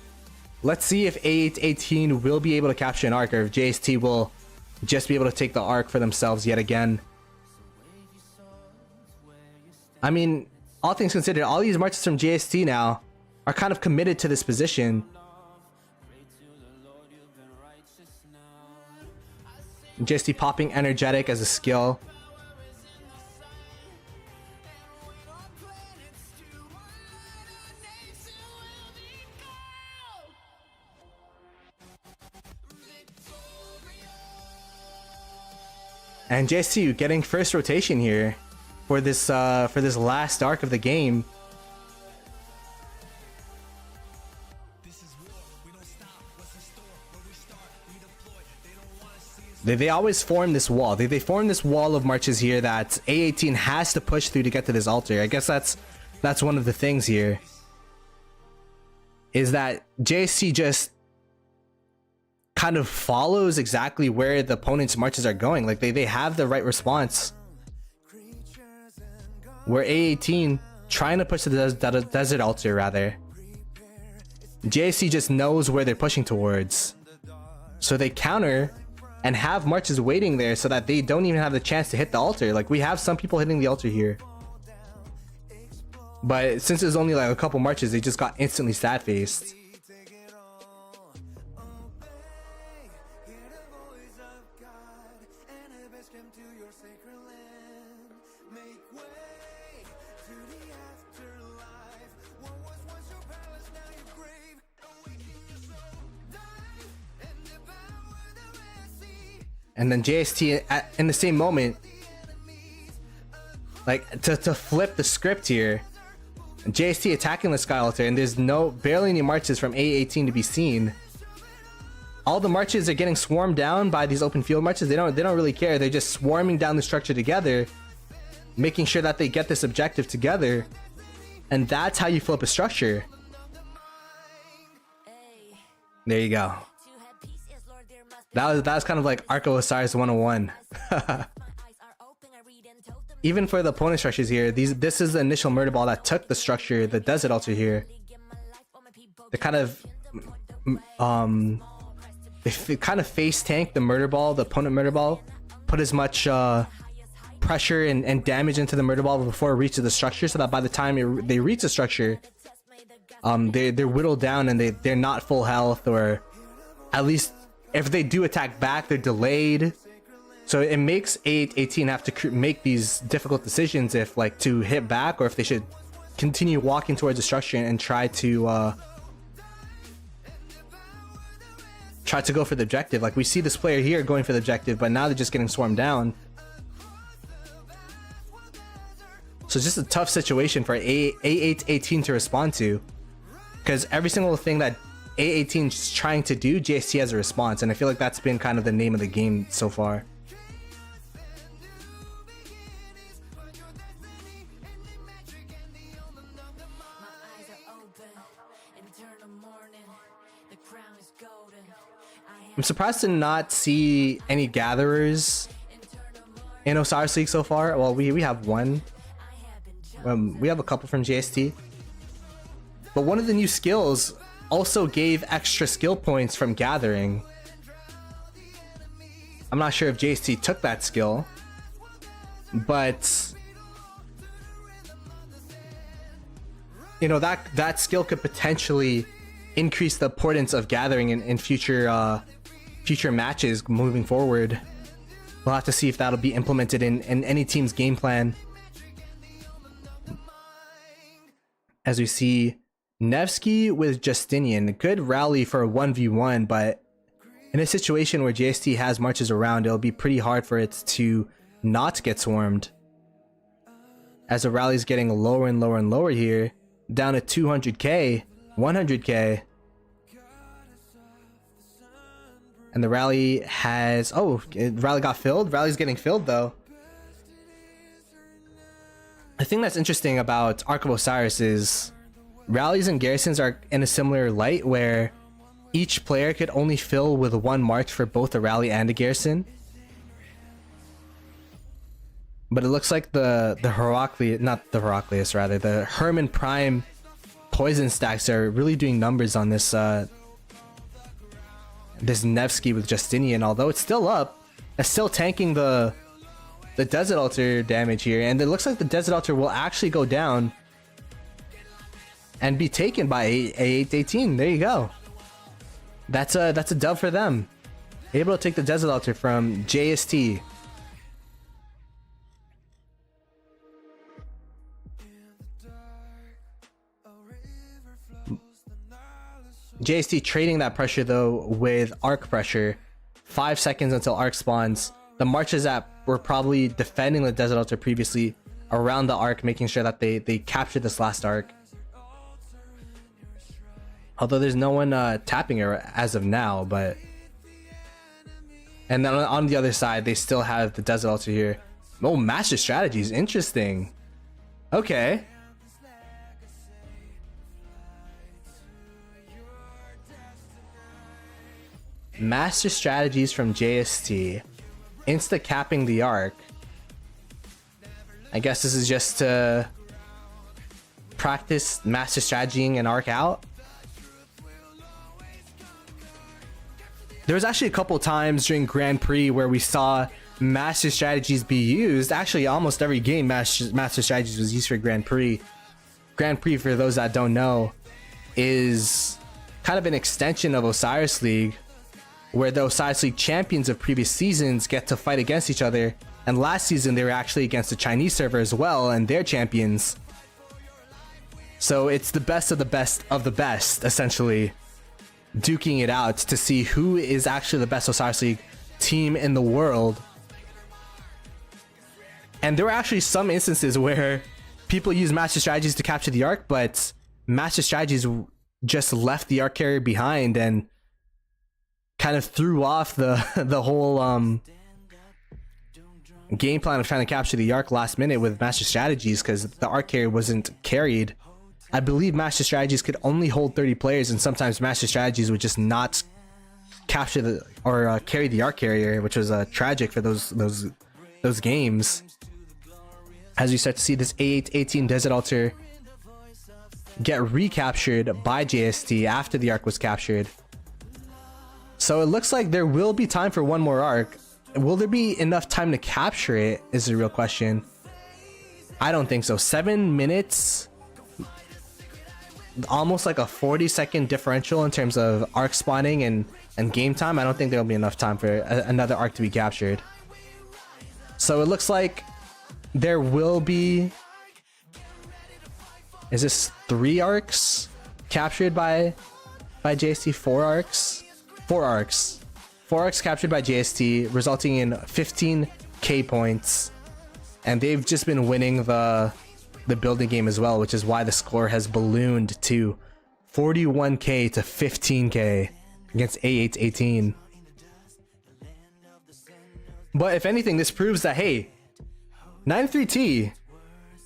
Let's see if A818 will be able to capture an Arc, or if JST will just be able to take the Arc for themselves yet again. I mean, all things considered, all these marches from JST now are kind of committed to this position. JST popping energetic as a skill. And JST getting first rotation here for this last arc of the game. They always form this wall. They form this wall of marches here that A18 has to push through to get to this altar. I guess that's one of the things here. Is that JST just kind of follows exactly where the opponent's marches are going. Like they have the right response. Where A18 trying to push the desert altar rather. JST just knows where they're pushing towards. So they counter and have marches waiting there so that they don't even have the chance to hit the altar. Like we have some people hitting the altar here. But since there's only like a couple marches, they just got instantly sad faced. And then JST in the same moment, like to flip the script here, JST attacking the sky altar, and there's barely any marches from A18 to be seen. All the marches are getting swarmed down by these open field marches. They don't really care. They're just swarming down the structure together, making sure that they get this objective together, and that's how you flip a structure. There you go. That was kind of like Arc of Osiris 101. Even for the opponent structures here, this is the initial murder ball that took the structure, the desert altar here. They kind of face tanked the murder ball, the opponent murder ball, put as much pressure and damage into the murder ball before it reaches the structure, so that by the time they reach the structure, they're whittled down and they're not full health, or at least if they do attack back, they're delayed. So it makes A818 have to make these difficult decisions, if like to hit back or if they should continue walking towards the structure and try to go for the objective. Like we see this player here going for the objective, but now they're just getting swarmed down. So it's just a tough situation for A818 to respond to, because every single thing that A18 is trying to do, JST has a response, and I feel like that's been kind of the name of the game so far. I'm surprised to not see any gatherers in Osiris League so far. Well, we have one. We have a couple from JST. But one of the new skills also gave extra skill points from gathering. I'm not sure if JST took that skill, but you know, that skill could potentially increase the importance of gathering in future matches moving forward. We'll have to see if that'll be implemented in any team's game plan. As we see Nevsky with Justinian, good rally for a 1v1, but in a situation where JST has marches around, it'll be pretty hard for it to not get swarmed, as the rally's getting lower and lower and lower here, down to 200k, 100k. And the rally has, rally got filled. Rally's getting filled though. The thing that's interesting about Arc of Osiris is rallies and garrisons are in a similar light, where each player could only fill with one march for both a rally and a garrison. But it looks like the Herman Prime poison stacks are really doing numbers on this this Nevsky with Justinian. Although it's still up, it's still tanking the Desert Altar damage here, and it looks like the Desert Altar will actually go down and be taken by A818. There you go. That's a dub for them. Able to take the Desert Altar from JST. JST trading that pressure though with arc pressure. 5 seconds until arc spawns. The marches that were probably defending the Desert Altar previously around the arc, making sure that they captured this last arc. Although there's no one tapping her as of now, but... And then on the other side, they still have the Desert Altar here. Oh, master strategies, interesting. Okay. Master strategies from JST. Insta capping the arc. I guess this is just to practice master strategying and arc out. There was actually a couple times during Grand Prix where we saw master strategies be used. Actually, almost every game master strategies was used for Grand Prix. Grand Prix, for those that don't know, is kind of an extension of Osiris League, where the Osiris League champions of previous seasons get to fight against each other. And last season they were actually against the Chinese server as well and their champions. So it's the best of the best of the best, essentially, duking it out to see who is actually the best Osiris League team in the world. And there were actually some instances where people use master strategies to capture the arc, but master strategies just left the arc carrier behind and kind of threw off the whole game plan of trying to capture the arc last minute with master strategies, because the arc carrier wasn't carried. I believe master strategies could only hold 30 players, and sometimes master strategies would just not capture the or carry the arc carrier, which was tragic for those games. As we start to see this A818 Desert Altar get recaptured by JST after the arc was captured. So it looks like there will be time for one more arc. Will there be enough time to capture it is the real question. I don't think so. 7 minutes, almost like a 40-second differential in terms of arc spawning and game time. I don't think there'll be enough time for another arc to be captured. So it looks like there will be, is this 3 arcs captured by JST? 4 arcs? 4 arcs. 4 arcs captured by JST, resulting in 15k points. And they've just been winning the building game as well, which is why the score has ballooned to 41k to 15k against A818. But if anything, this proves that, hey, 93T,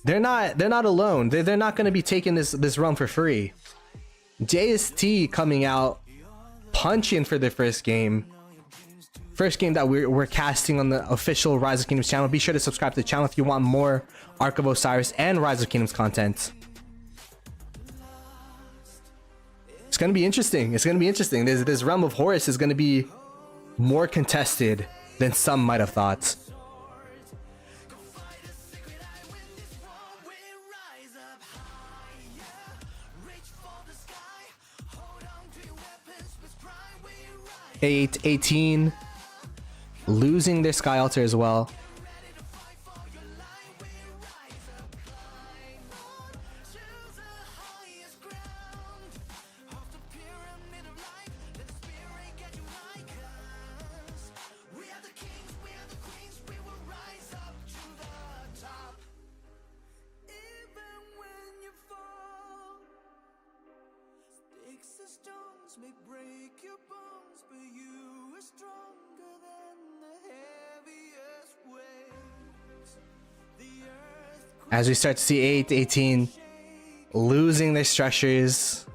they're not alone. They're not going to be taking this run for free. JST coming out punching for their first game that we're casting on the official Rise of Kingdoms channel. Be sure to subscribe to the channel if you want more Ark of Osiris and Rise of Kingdoms content. It's gonna be interesting. It's gonna be interesting. This Realm of Horus is gonna be more contested than some might have thought. A818 losing their Sky Altar as well. May break your bones, but you are stronger than the heaviest waves. The earth As we start to see A818 losing their structures,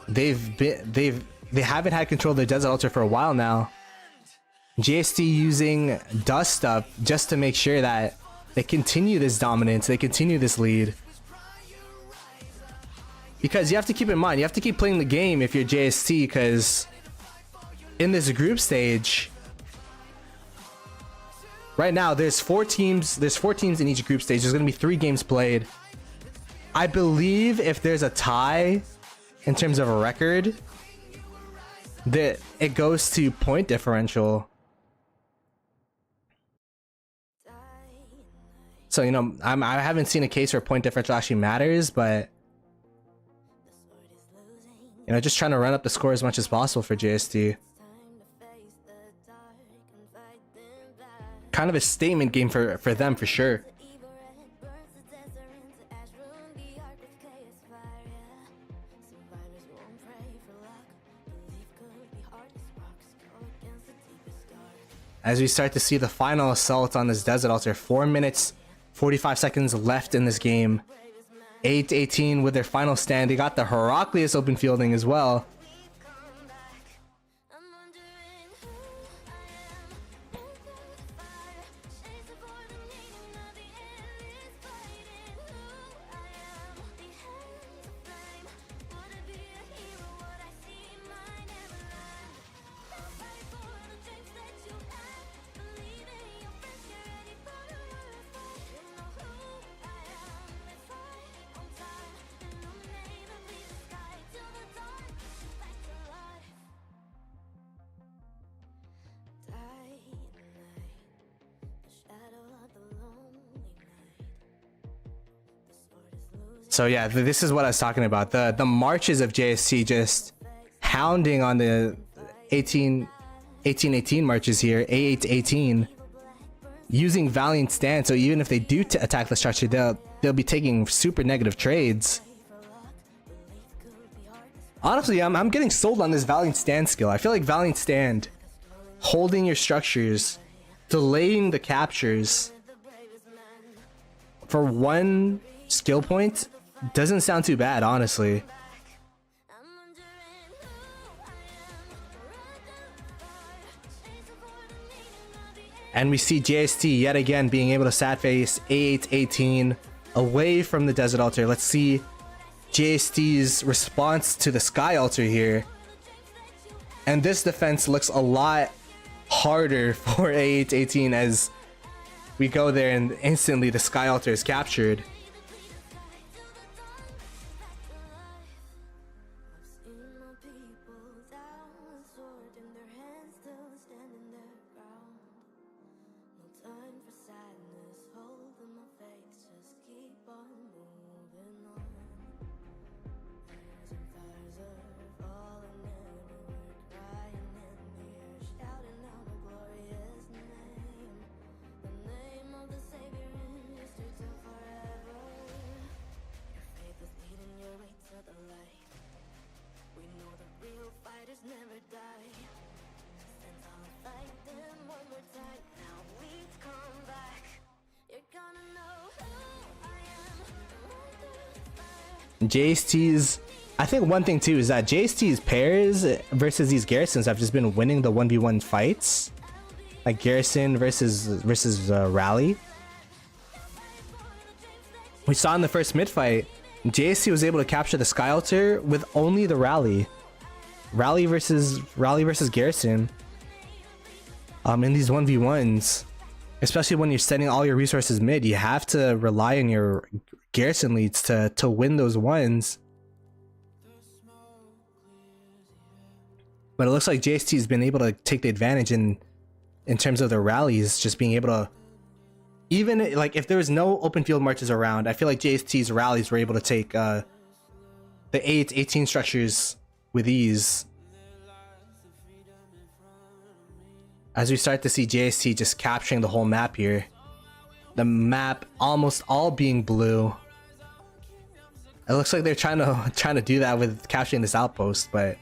they haven't had control of their Desert Altar for a while now. JST using Dust Up just to make sure that they continue this dominance, they continue this lead. Because you have to keep in mind, you have to keep playing the game if you're JST, because in this group stage, right now there's 4 teams in each group stage. There's going to be 3 games played. I believe if there's a tie in terms of a record, that it goes to point differential. So, you know, I haven't seen a case where point differential actually matters, but you know, just trying to run up the score as much as possible for JST. Kind of a statement game for them, for sure. As we start to see the final assault on this Desert Altar, 4 minutes, 45 seconds left in this game. A818 with their final stand. They got the Heraclius open fielding as well. So yeah, this is what I was talking about. The marches of JST just hounding on the 1818 marches here, A818, using Valiant Stand. So even if they do attack the structure, they'll be taking super negative trades. Honestly, I'm getting sold on this Valiant Stand skill. I feel like Valiant Stand, holding your structures, delaying the captures for one skill point, doesn't sound too bad, honestly. And we see JST yet again being able to sat face A818 away from the Desert Altar. Let's see JST's response to the Sky Altar here. And this defense looks a lot harder for A818 as we go there and instantly the Sky Altar is captured. JST's, I think one thing too is that JST's pairs versus these garrisons have just been winning the 1v1 fights, like garrison versus rally. We saw in the first mid fight, JST was able to capture the Sky Altar with only the rally versus garrison. In these 1v1s, especially when you're sending all your resources mid, you have to rely on your garrison leads to win those ones. But it looks like JST's been able to take the advantage in terms of their rallies, just being able to, even like if there was no open field marches around, I feel like JST's rallies were able to take the A818 structures with ease. As we start to see JST just capturing the whole map here. The map almost all being blue. It looks like they're trying to do that with capturing this outpost, but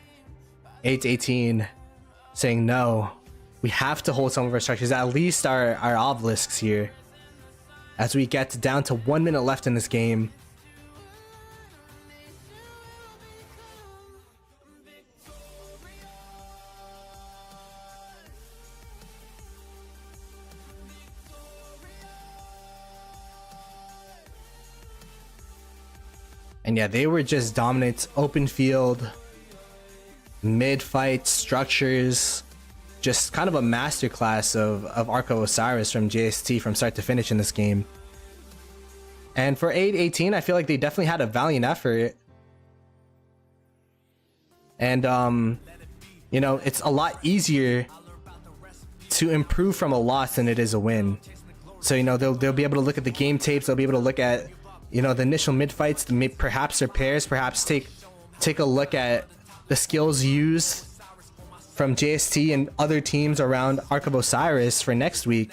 A818 saying no. We have to hold some of our structures, at least our obelisks here. As we get down to 1 minute left in this game. And yeah, they were just dominant open field, mid fight structures, just kind of a masterclass of Ark of Osiris from JST from start to finish in this game. And for A818, I feel like they definitely had a valiant effort. And you know, it's a lot easier to improve from a loss than it is a win. So you know, they'll be able to look at the game tapes, they'll be able to look at, you know, the initial mid fights, perhaps their pairs, perhaps take a look at the skills used from JST and other teams around Ark of Osiris for next week.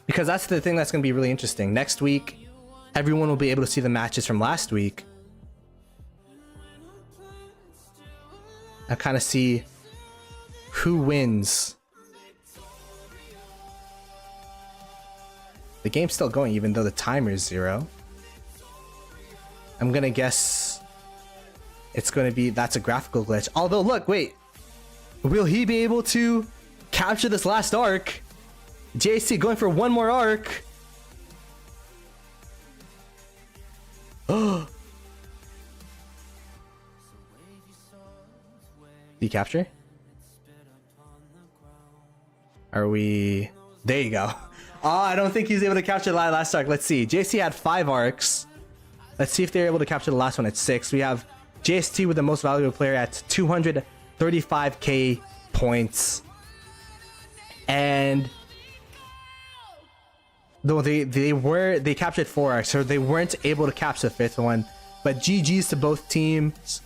Because that's the thing that's going to be really interesting. Next week, everyone will be able to see the matches from last week. I kind of see who wins. The game's still going even though the timer is 0. I'm gonna guess it's gonna be, that's a graphical glitch. Although look, wait, will he be able to capture this last arc? JST going for one more arc. Oh, did he capture? Are we, there you go. Oh, I don't think he's able to capture the last arc. Let's see. JST had 5 arcs. Let's see if they're able to capture the last one at 6. We have JST with the most valuable player at 235k points. And though they captured 4, so they weren't able to capture the 5th one. But GG's to both teams.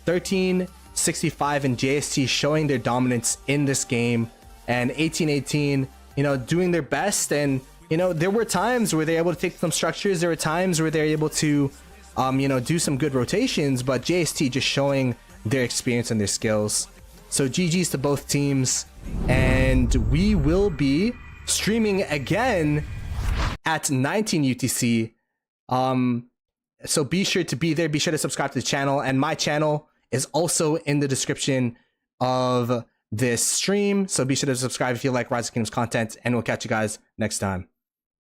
1365 and JST showing their dominance in this game, and 1818, you know, doing their best. And you know, there were times where they're able to take some structures. There were times where they're able to, you know, do some good rotations. But JST just showing their experience and their skills. So GG's to both teams, and we will be streaming again at 19 UTC. So be sure to be there. Be sure to subscribe to the channel, and my channel is also in the description of this stream. So be sure to subscribe if you like Rise of Kingdoms content, and we'll catch you guys next time.